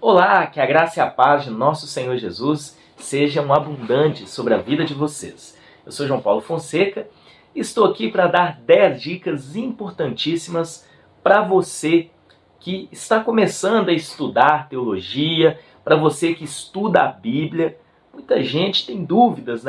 Olá, que a graça e a paz de nosso Senhor Jesus sejam abundantes sobre a vida de vocês. Eu sou João Paulo Fonseca e estou aqui para dar 10 dicas importantíssimas para você que está começando a estudar teologia, para você que estuda a Bíblia. Muita gente tem dúvidas,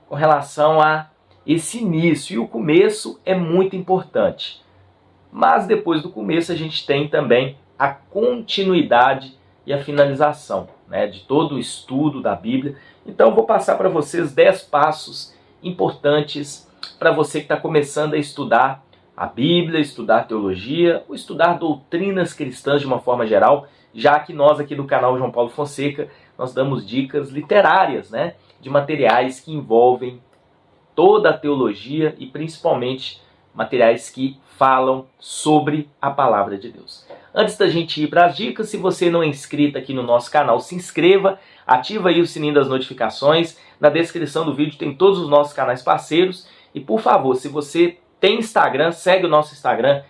com relação a esse início, e o começo é muito importante. Mas depois do começo a gente tem também a continuidade e a finalização, de todo o estudo da Bíblia. Então eu vou passar para vocês 10 passos importantes para você que está começando a estudar a Bíblia, estudar teologia, ou estudar doutrinas cristãs de uma forma geral, já que nós aqui do canal João Paulo Fonseca, nós damos dicas literárias, de materiais que envolvem toda a teologia e principalmente materiais que falam sobre a palavra de Deus. Antes da gente ir para as dicas, se você não é inscrito aqui no nosso canal, se inscreva, ativa aí o sininho das notificações. Na descrição do vídeo tem todos os nossos canais parceiros. E por favor, se você tem Instagram, segue o nosso Instagram,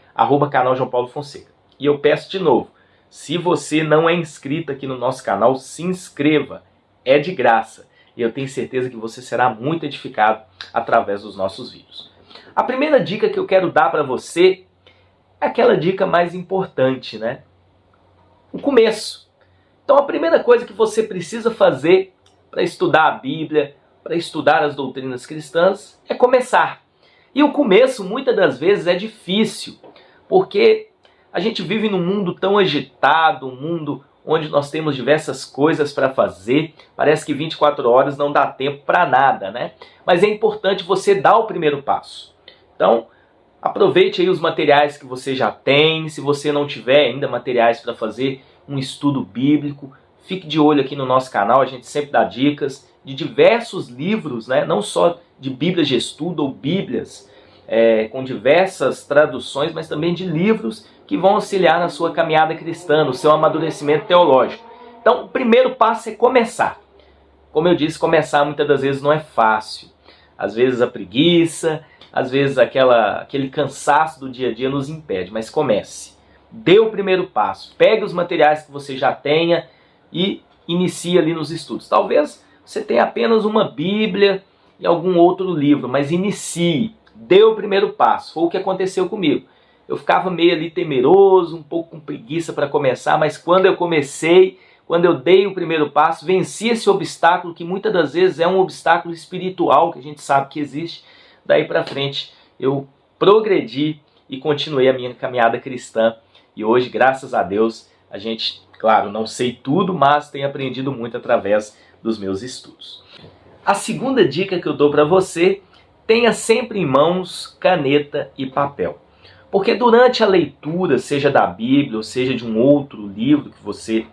@canal João Paulo Fonseca. E eu peço de novo, se você não é inscrito aqui no nosso canal, se inscreva, é de graça. E eu tenho certeza que você será muito edificado através dos nossos vídeos. A primeira dica que eu quero dar para você é aquela dica mais importante, o começo. Então a primeira coisa que você precisa fazer para estudar a Bíblia, para estudar as doutrinas cristãs, é começar. E o começo muitas das vezes é difícil, porque a gente vive num mundo tão agitado, um mundo onde nós temos diversas coisas para fazer. Parece que 24 horas não dá tempo para nada, Mas é importante você dar o primeiro passo. Então, aproveite aí os materiais que você já tem. Se você não tiver ainda materiais para fazer um estudo bíblico, fique de olho aqui no nosso canal. A gente sempre dá dicas de diversos livros, não só de Bíblias de estudo ou Bíblias com diversas traduções, mas também de livros que vão auxiliar na sua caminhada cristã, no seu amadurecimento teológico. Então, o primeiro passo é começar. Como eu disse, começar muitas das vezes não é fácil. Às vezes a preguiça, às vezes aquele cansaço do dia a dia nos impede, mas comece. Dê o primeiro passo, pegue os materiais que você já tenha e inicie ali nos estudos. Talvez você tenha apenas uma Bíblia e algum outro livro, mas inicie, dê o primeiro passo. Foi o que aconteceu comigo. Eu ficava meio ali temeroso, um pouco com preguiça para começar, mas quando eu comecei, quando eu dei o primeiro passo, venci esse obstáculo, que muitas das vezes é um obstáculo espiritual, que a gente sabe que existe. Daí para frente eu progredi e continuei a minha caminhada cristã. E hoje, graças a Deus, a gente, claro, não sei tudo, mas tenho aprendido muito através dos meus estudos. A segunda dica que eu dou para você, tenha sempre em mãos caneta e papel. Porque durante a leitura, seja da Bíblia ou seja de um outro livro que você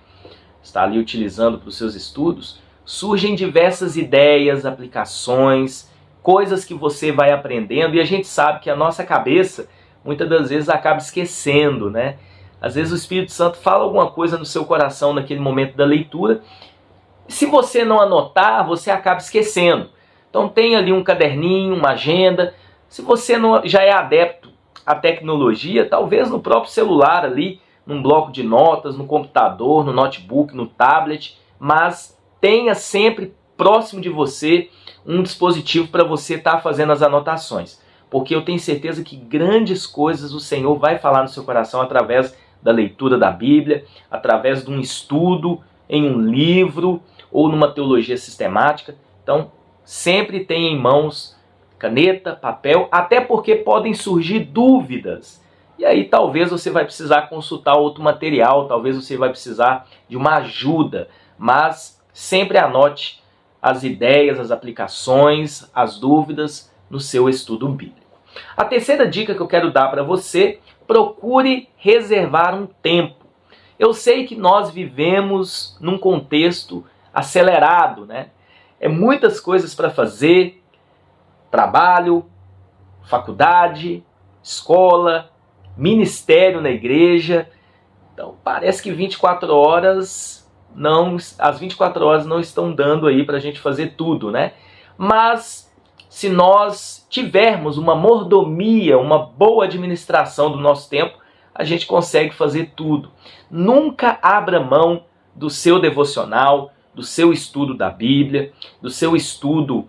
está ali utilizando para os seus estudos, surgem diversas ideias, aplicações, coisas que você vai aprendendo, e a gente sabe que a nossa cabeça muitas das vezes acaba esquecendo, Às vezes o Espírito Santo fala alguma coisa no seu coração naquele momento da leitura, e se você não anotar, você acaba esquecendo. Então tem ali um caderninho, uma agenda. Se você não, já é adepto à tecnologia, talvez no próprio celular ali, num bloco de notas, no computador, no notebook, no tablet, mas tenha sempre próximo de você um dispositivo para você estar fazendo as anotações. Porque eu tenho certeza que grandes coisas o Senhor vai falar no seu coração através da leitura da Bíblia, através de um estudo em um livro ou numa teologia sistemática. Então, sempre tenha em mãos caneta, papel, até porque podem surgir dúvidas. E aí talvez você vai precisar consultar outro material, talvez você vai precisar de uma ajuda, mas sempre anote as ideias, as aplicações, as dúvidas no seu estudo bíblico. A terceira dica que eu quero dar para você, procure reservar um tempo. Eu sei que nós vivemos num contexto acelerado, É muitas coisas para fazer, trabalho, faculdade, escola, ministério na igreja. Então parece que 24 horas as 24 horas não estão dando aí para a gente fazer tudo, Mas se nós tivermos uma mordomia, uma boa administração do nosso tempo, a gente consegue fazer tudo. Nunca abra mão do seu devocional, do seu estudo da Bíblia, do seu estudo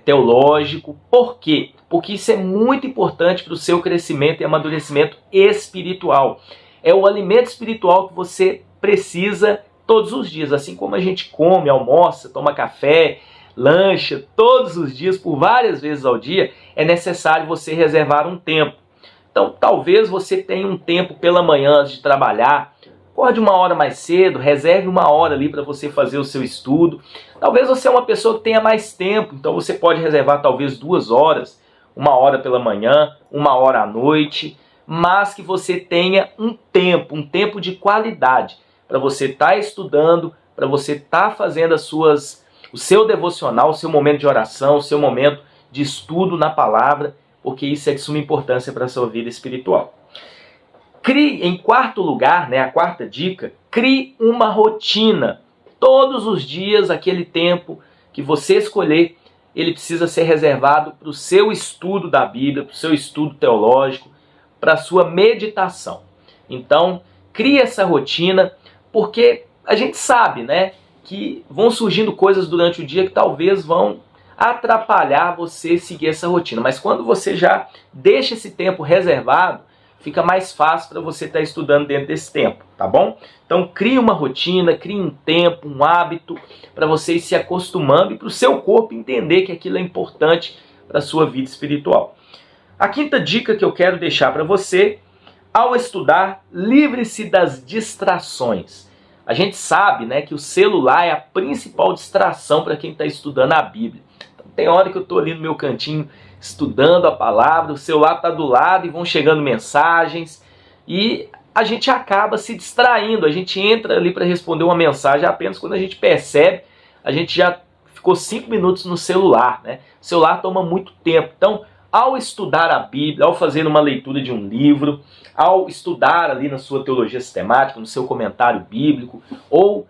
teológico. Por quê? Porque isso é muito importante para o seu crescimento e amadurecimento espiritual. É o alimento espiritual que você precisa todos os dias. Assim como a gente come, almoça, toma café, lancha, todos os dias, por várias vezes ao dia, é necessário você reservar um tempo. Então, talvez você tenha um tempo pela manhã antes de trabalhar, acorde uma hora mais cedo, reserve uma hora ali para você fazer o seu estudo. Talvez você é uma pessoa que tenha mais tempo, então você pode reservar talvez 2 horas, 1 hora pela manhã, 1 hora à noite, mas que você tenha um tempo de qualidade para você estar estudando, para você estar fazendo o seu devocional, o seu momento de oração, o seu momento de estudo na palavra, porque isso é de suma importância para a sua vida espiritual. Crie, em quarto lugar, a quarta dica, crie uma rotina. Todos os dias, aquele tempo que você escolher, ele precisa ser reservado para o seu estudo da Bíblia, para o seu estudo teológico, para a sua meditação. Então, crie essa rotina, porque a gente sabe, que vão surgindo coisas durante o dia que talvez vão atrapalhar você seguir essa rotina. Mas quando você já deixa esse tempo reservado, fica mais fácil para você estar estudando dentro desse tempo, tá bom? Então crie uma rotina, crie um tempo, um hábito, para você ir se acostumando e para o seu corpo entender que aquilo é importante para a sua vida espiritual. A quinta dica que eu quero deixar para você: ao estudar, livre-se das distrações. A gente sabe, que o celular é a principal distração para quem está estudando a Bíblia. Então, tem hora que eu estou ali no meu cantinho estudando a palavra, o celular está do lado e vão chegando mensagens e a gente acaba se distraindo. A gente entra ali para responder uma mensagem, apenas quando a gente percebe, a gente já ficou 5 minutos no celular. O celular toma muito tempo. Então, ao estudar a Bíblia, ao fazer uma leitura de um livro, ao estudar ali na sua teologia sistemática, no seu comentário bíblico, ou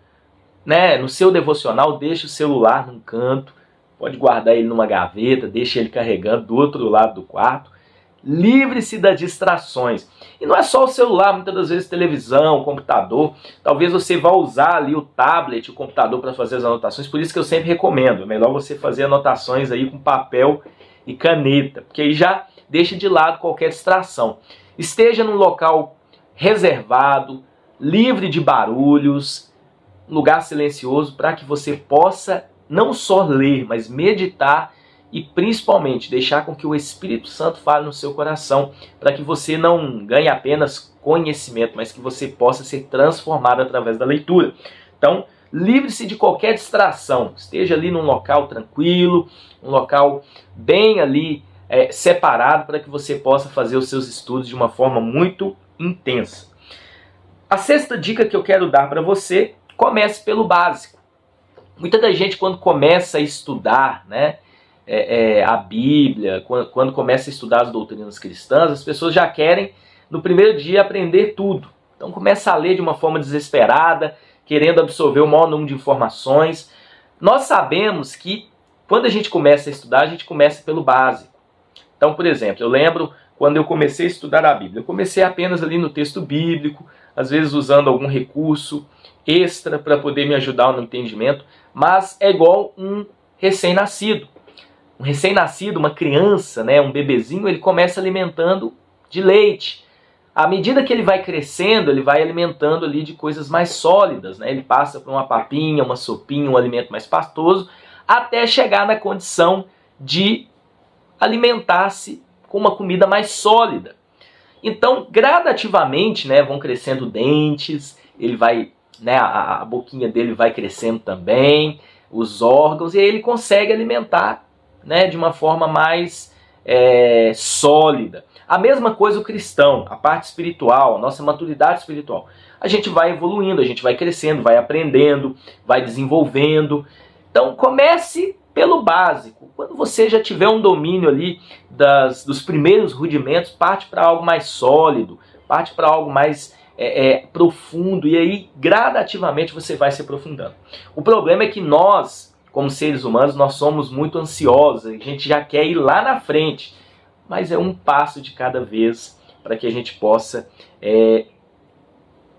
no seu devocional, deixe o celular num canto, pode guardar ele numa gaveta, deixe ele carregando do outro lado do quarto. Livre-se das distrações. E não é só o celular, muitas das vezes televisão, computador. Talvez você vá usar ali o tablet, o computador para fazer as anotações. Por isso que eu sempre recomendo, é melhor você fazer anotações aí com papel e caneta, porque aí já deixa de lado qualquer distração. Esteja num local reservado, livre de barulhos, um lugar silencioso, para que você possa não só ler, mas meditar e principalmente deixar com que o Espírito Santo fale no seu coração, para que você não ganhe apenas conhecimento, mas que você possa ser transformado através da leitura. Então, livre-se de qualquer distração, esteja ali num local tranquilo, um local bem ali separado, para que você possa fazer os seus estudos de uma forma muito intensa. A sexta dica que eu quero dar para você: comece pelo básico. Muita da gente, quando começa a estudar a Bíblia, quando começa a estudar as doutrinas cristãs, as pessoas já querem no primeiro dia aprender tudo. Então começa a ler de uma forma desesperada, querendo absorver o maior número de informações. Nós sabemos que quando a gente começa a estudar, a gente começa pelo básico. Então, por exemplo, eu lembro quando eu comecei a estudar a Bíblia, eu comecei apenas ali no texto bíblico, às vezes usando algum recurso extra para poder me ajudar no entendimento, mas é igual um recém-nascido. Um recém-nascido, uma criança, um bebezinho, ele começa alimentando de leite. À medida que ele vai crescendo, ele vai alimentando ali de coisas mais sólidas, Ele passa por uma papinha, uma sopinha, um alimento mais pastoso, até chegar na condição de alimentar-se com uma comida mais sólida. Então, gradativamente, vão crescendo dentes, ele vai, a boquinha dele vai crescendo também, os órgãos, e aí ele consegue alimentar, de uma forma mais sólida. A mesma coisa o cristão, a parte espiritual, a nossa maturidade espiritual. A gente vai evoluindo, a gente vai crescendo, vai aprendendo, vai desenvolvendo. Então comece pelo básico. Quando você já tiver um domínio ali dos primeiros rudimentos, parte para algo mais sólido, parte para algo mais profundo, e aí gradativamente você vai se aprofundando. O problema é que nós, como seres humanos, nós somos muito ansiosos, a gente já quer ir lá na frente, mas é um passo de cada vez para que a gente possa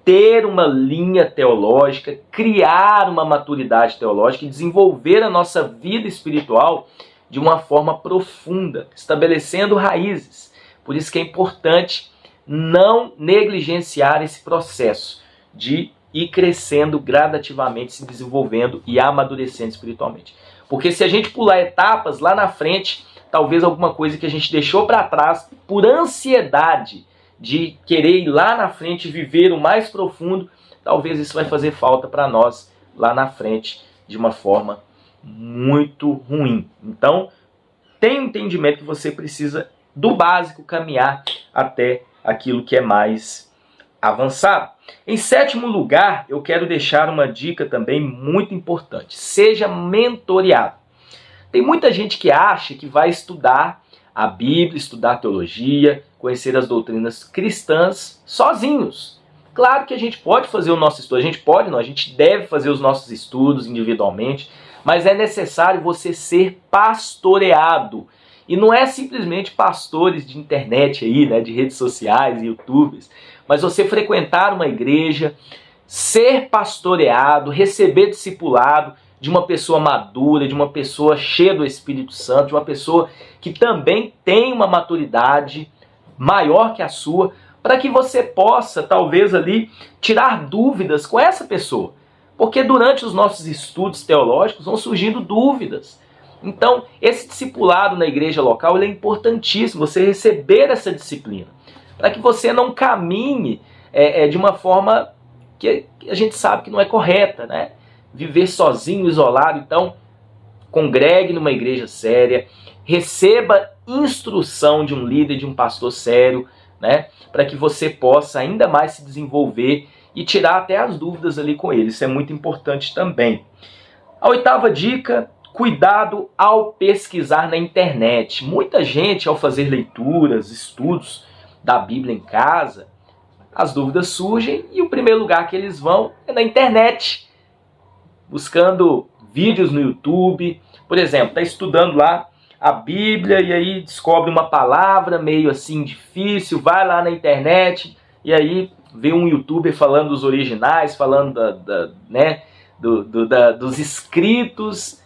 ter uma linha teológica, criar uma maturidade teológica e desenvolver a nossa vida espiritual de uma forma profunda, estabelecendo raízes. Por isso que é importante não negligenciar esse processo de ir crescendo gradativamente, se desenvolvendo e amadurecendo espiritualmente. Porque se a gente pular etapas lá na frente, talvez alguma coisa que a gente deixou para trás por ansiedade de querer ir lá na frente viver o mais profundo, talvez isso vai fazer falta para nós lá na frente de uma forma muito ruim. Então, tenha entendimento que você precisa do básico caminhar até aquilo que é mais avançado. Em sétimo lugar, eu quero deixar uma dica também muito importante. Seja mentoreado. Tem muita gente que acha que vai estudar a Bíblia, estudar teologia, conhecer as doutrinas cristãs sozinhos. Claro que a gente pode fazer o nosso estudo, a gente deve fazer os nossos estudos individualmente, mas é necessário você ser pastoreado. E não é simplesmente pastores de internet aí, né, de redes sociais, YouTubers, mas você frequentar uma igreja, ser pastoreado, receber discipulado de uma pessoa madura, de uma pessoa cheia do Espírito Santo, de uma pessoa que também tem uma maturidade maior que a sua, para que você possa, talvez ali, tirar dúvidas com essa pessoa. Porque durante os nossos estudos teológicos vão surgindo dúvidas. Então, esse discipulado na igreja local ele é importantíssimo, você receber essa disciplina, para que você não caminhe de uma forma que a gente sabe que não é correta, né? Viver sozinho, isolado. Então, congregue numa igreja séria, receba instrução de um líder, de um pastor sério, né? Para que você possa ainda mais se desenvolver e tirar até as dúvidas ali com ele. Isso é muito importante também. A oitava dica: cuidado ao pesquisar na internet. Muita gente, ao fazer leituras, estudos da Bíblia em casa, as dúvidas surgem e o primeiro lugar que eles vão é na internet, buscando vídeos no YouTube. Por exemplo, está estudando lá a Bíblia e aí descobre uma palavra meio assim difícil, vai lá na internet e aí vê um youtuber falando dos originais, falando dos escritos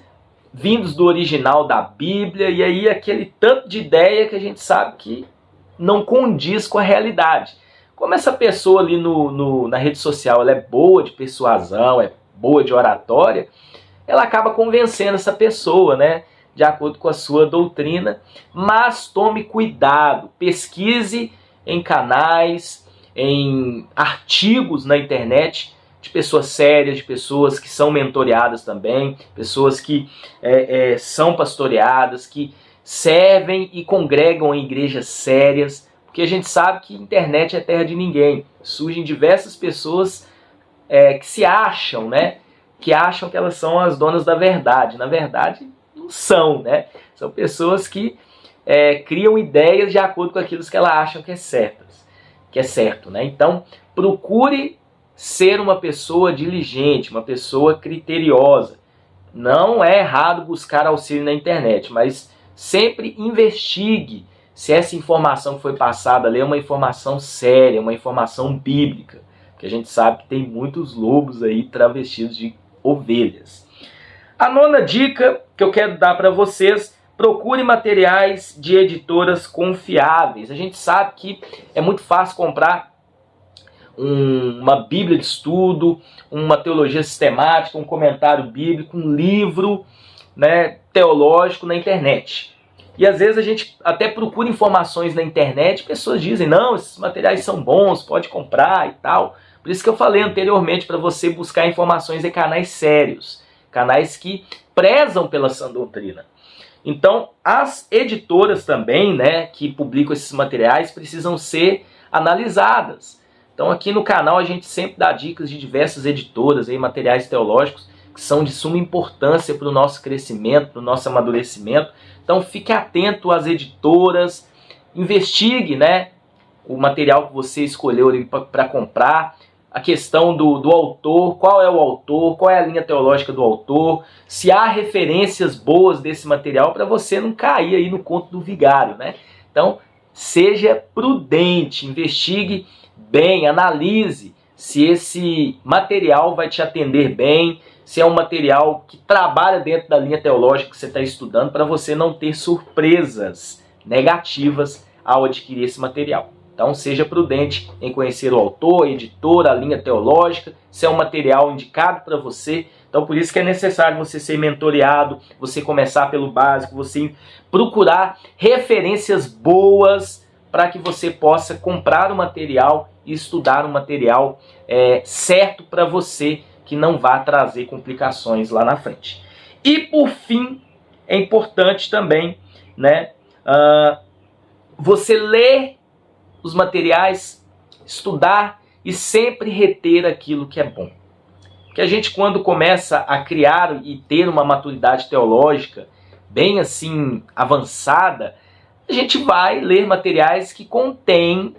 vindos do original da Bíblia, e aí aquele tanto de ideia que a gente sabe que não condiz com a realidade. Como essa pessoa ali na rede social ela é boa de persuasão, é boa de oratória, ela acaba convencendo essa pessoa, né, de acordo com a sua doutrina. Mas tome cuidado, pesquise em canais, em artigos na internet de pessoas sérias, de pessoas que são mentoreadas também, pessoas que são pastoreadas, que servem e congregam em igrejas sérias, porque a gente sabe que a internet é terra de ninguém. Surgem diversas pessoas que se acham, né, que acham que elas são as donas da verdade. Na verdade, não são, né? São pessoas que criam ideias de acordo com aquilo que elas acham que é certo, né? Então, procure ser uma pessoa diligente, uma pessoa criteriosa. Não é errado buscar auxílio na internet, mas sempre investigue se essa informação que foi passada ali é uma informação séria, uma informação bíblica. Porque a gente sabe que tem muitos lobos aí travestidos de ovelhas. A nona dica que eu quero dar para vocês: procure materiais de editoras confiáveis. A gente sabe que é muito fácil comprar uma Bíblia de estudo, uma teologia sistemática, um comentário bíblico, um livro, né, teológico na internet. E às vezes a gente até procura informações na internet, pessoas dizem, não, esses materiais são bons, pode comprar e tal. Por isso que eu falei anteriormente para você buscar informações em canais sérios, canais que prezam pela sã doutrina. Então, as editoras também, né, que publicam esses materiais precisam ser analisadas. Então aqui no canal a gente sempre dá dicas de diversas editoras, aí, materiais teológicos que são de suma importância para o nosso crescimento, para o nosso amadurecimento. Então fique atento às editoras, investigue, né, o material que você escolheu para comprar, a questão do autor, qual é o autor, qual é a linha teológica do autor, se há referências boas desse material para você não cair aí no conto do vigário, né? Então seja prudente, investigue bem, analise se esse material vai te atender bem, se é um material que trabalha dentro da linha teológica que você está estudando, para você não ter surpresas negativas ao adquirir esse material. Então seja prudente em conhecer o autor, a editora, a linha teológica, se é um material indicado para você. Então por isso que é necessário você ser mentoreado, você começar pelo básico, você procurar referências boas para que você possa comprar o material e estudar o material certo para você, que não vá trazer complicações lá na frente. E por fim, é importante também, né, você ler os materiais, estudar e sempre reter aquilo que é bom. Porque a gente, quando começa a criar e ter uma maturidade teológica bem assim avançada, a gente vai ler materiais que contêm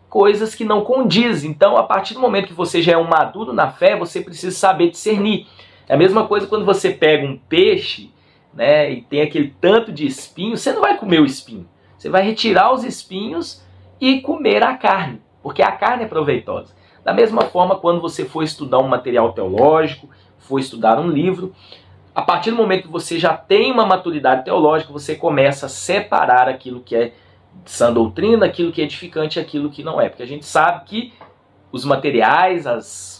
coisas que não condizem. Então, a partir do momento que você já é um maduro na fé, você precisa saber discernir. É a mesma coisa quando você pega um peixe, né, e tem aquele tanto de espinho, você não vai comer o espinho. Você vai retirar os espinhos e comer a carne, porque a carne é proveitosa. Da mesma forma, quando você for estudar um material teológico, for estudar um livro, a partir do momento que você já tem uma maturidade teológica, você começa a separar aquilo que é sã doutrina, aquilo que é edificante e aquilo que não é. Porque a gente sabe que os materiais,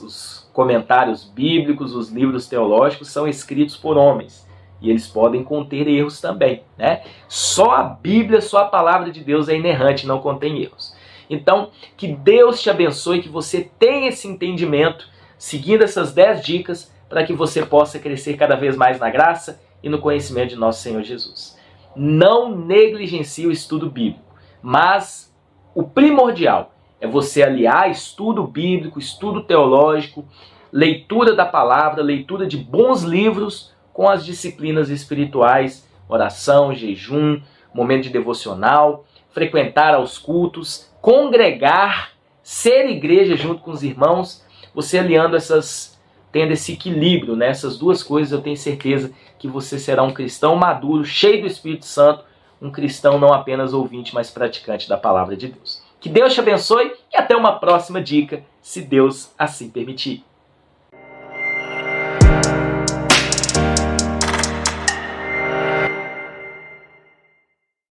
os comentários bíblicos, os livros teológicos são escritos por homens. E eles podem conter erros também, né? Só a Bíblia, só a palavra de Deus é inerrante, não contém erros. Então, que Deus te abençoe, que você tenha esse entendimento, seguindo essas 10 dicas, para que você possa crescer cada vez mais na graça e no conhecimento de nosso Senhor Jesus. Não negligencie o estudo bíblico, mas o primordial é você aliar estudo bíblico, estudo teológico, leitura da palavra, leitura de bons livros, com as disciplinas espirituais, oração, jejum, momento de devocional, frequentar aos cultos, congregar, ser igreja junto com os irmãos, você aliando tendo esse equilíbrio, né? Essas duas coisas, eu tenho certeza que você será um cristão maduro, cheio do Espírito Santo, um cristão não apenas ouvinte, mas praticante da palavra de Deus. Que Deus te abençoe e até uma próxima dica, se Deus assim permitir.